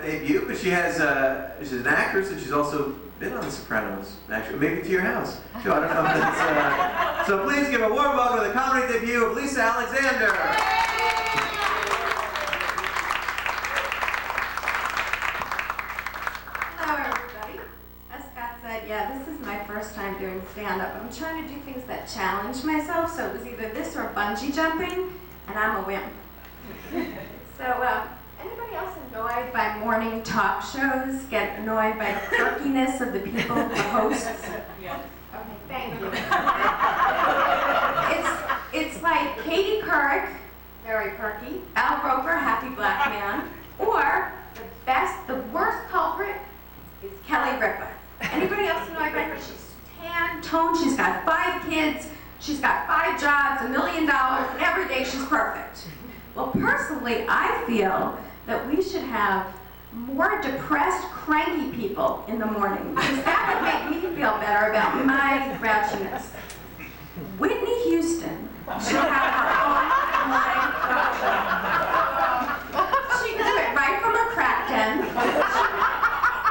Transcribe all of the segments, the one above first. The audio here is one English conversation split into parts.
Debut, but she's an actress and she's also been on The Sopranos, actually, maybe To Your House. So I don't know if that's, so please give a warm welcome to the comedy debut of Lisa Alexander. Hello everybody. As Scott said, yeah, this is my first time doing stand-up. I'm trying to do things that challenge myself, so it was either this or bungee jumping, and I'm a wimp. So, anybody else annoyed by morning talk shows? Get annoyed by the quirkiness of the people, the hosts? Yeah. Okay, thank you. It's like Katie Couric, very quirky, Al Roker, happy black man, or the worst culprit is Kelly Ripa. Anybody else annoyed by her? She's tan, toned, she's got 5 kids, she's got 5 jobs, $1 million, and every day she's perfect. Well, personally, I feel that we should have more depressed, cranky people in the morning, because that would make me feel better about my grouchiness. Whitney Houston should have her own live talk show. She could do it right from her crack den.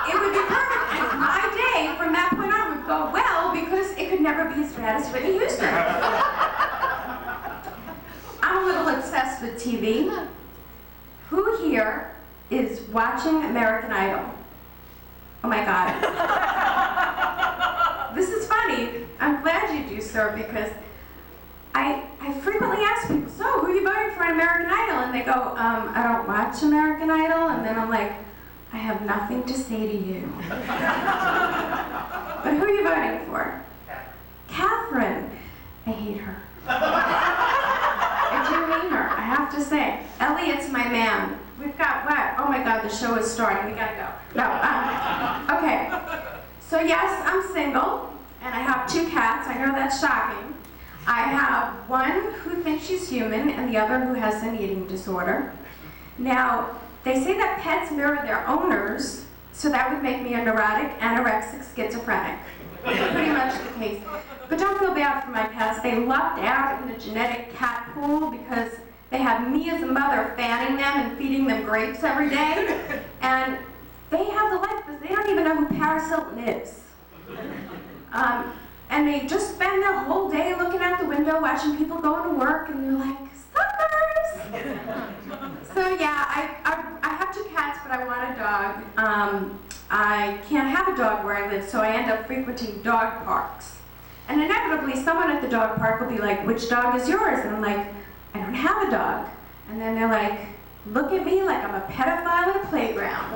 It would be perfect, and my day from that point on would go well, because it could never be as bad as Whitney Houston. I'm a little obsessed with TV. Who here is watching American Idol? Oh my God. This is funny. I'm glad you do, sir, because I frequently ask people, so who are you voting for in American Idol? And they go, I don't watch American Idol. And then I'm like, I have nothing to say to you. But who are you voting for? Catherine. I hate her. I do hate her, I have to say. Elliot's my man. We've got what? Oh my God, the show is starting. We gotta go. No, okay. So yes, I'm single, and I have 2 cats. I know that's shocking. I have one who thinks she's human, and the other who has an eating disorder. Now, they say that pets mirror their owners, so that would make me a neurotic, anorexic, schizophrenic. Pretty much the case. But don't feel bad for my cats. They lucked out in the genetic cat pool because they have me as a mother fanning them and feeding them grapes every day. And they have the life because they don't even know who Paris Hilton is. And they just spend their whole day looking out the window, watching people go to work, and they're like, suckers! So yeah, I have 2 cats, but I want a dog. I can't have a dog where I live, so I end up frequenting dog parks. And inevitably, someone at the dog park will be like, which dog is yours? And I'm like, I don't have a dog. And then they're like, look at me like I'm a pedophile at a playground.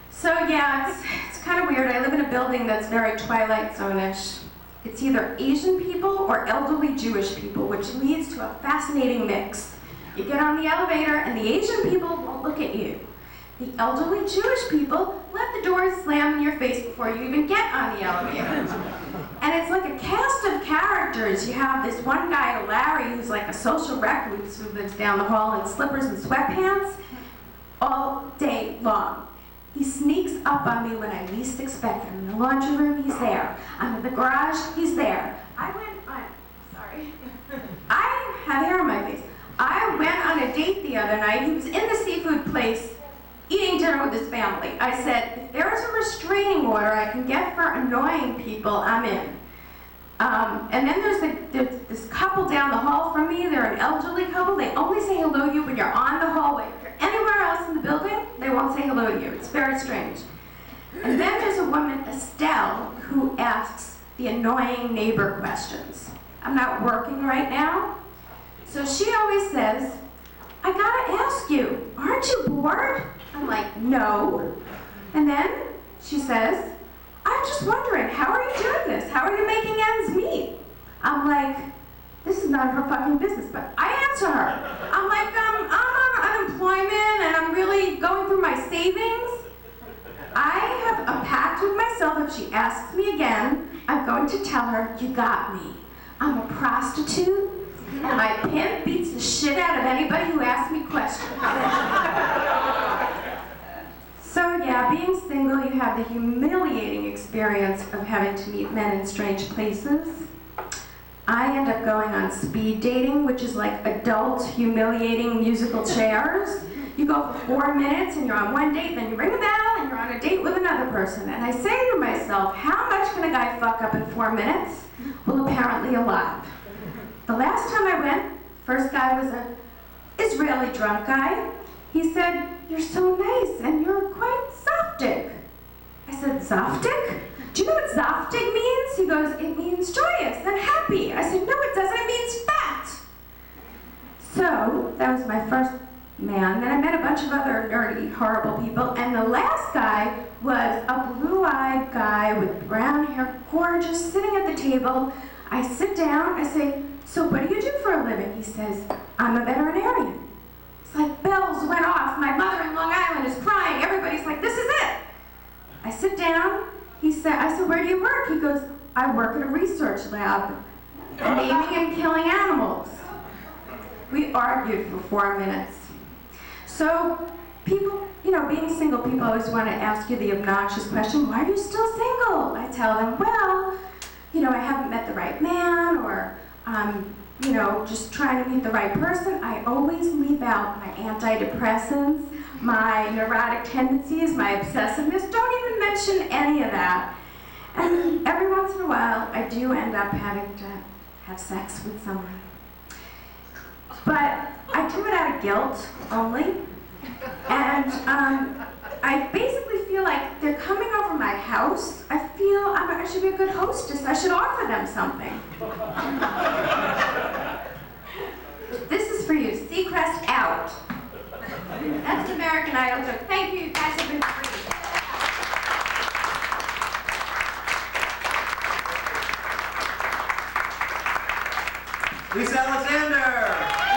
So yeah, it's kind of weird. I live in a building that's very Twilight Zone-ish. It's either Asian people or elderly Jewish people, which leads to a fascinating mix. You get on the elevator and the Asian people won't look at you. The elderly Jewish people let the doors slam in your face before you even get on the elevator. And it's like a cast of characters. You have this one guy, Larry, who's like a social recluse who lives down the hall in slippers and sweatpants all day long. He sneaks up on me when I least expect him. In the laundry room, he's there. I'm in the garage, he's there. I have hair on my face. I went on a date the other night. He was in the seafood place eating dinner with his family. I said, if there is a restraining order I can get for annoying people, I'm in. And then there's this couple down the hall from me. They're an elderly couple. They only say hello to you when you're on the hallway. If you're anywhere else in the building, they won't say hello to you. It's very strange. And then there's a woman, Estelle, who asks the annoying neighbor questions. I'm not working right now, so she always says, I gotta ask you, aren't you bored? I'm like, no. And then she says, I'm just wondering, how are you doing this? How are you making ends meet? I'm like, this is none of her fucking business, but I answer her. I'm like, I'm on unemployment and I'm really going through my savings. I have a pact with myself. If she asks me again, I'm going to tell her, you got me. I'm a prostitute, and my pimp beats the shit out of anybody who asks me questions. So yeah, being single, you have the humiliating experience of having to meet men in strange places. I end up going on speed dating, which is like adult, humiliating musical chairs. You go for 4 minutes and you're on one date, then you ring a bell and you're on a date with another person. And I say to myself, how much can a guy fuck up in 4 minutes? Well, apparently a lot. The last time I went, first guy was an Israeli drunk guy. He said, "You're so nice and you're quite zaftig." I said, "Zaftig? Do you know what zaftig means?" He goes, "It means joyous and happy." I said, "No, it doesn't, it means fat." So, that was my first man. Then I met a bunch of other nerdy, horrible people, and the last guy was a blue-eyed guy with brown hair, gorgeous, sitting at the table. I sit down, I say, "So what do you do for a living?" He says, "I'm a veterinarian." It's like bells went off. My mother in Long Island is crying. Everybody's like, "This is it." I sit down. I said, "Where do you work?" He goes, "I work at a research lab, naming and killing animals." We argued for 4 minutes. So people, being single, people always want to ask you the obnoxious question, "Why are you still single?" I tell them, "Well, I haven't met the right man, or just trying to meet the right person." I always leave out my antidepressants, my neurotic tendencies, my obsessiveness. Don't even mention any of that. And every once in a while, I do end up having to have sex with someone. But I do it out of guilt only. And I basically feel like they're coming over my house. I feel I should be a good hostess. I should offer them something. This is for you. Seacrest out. That's American Idol joke. Thank you. You guys have been great. Lisa Alexander.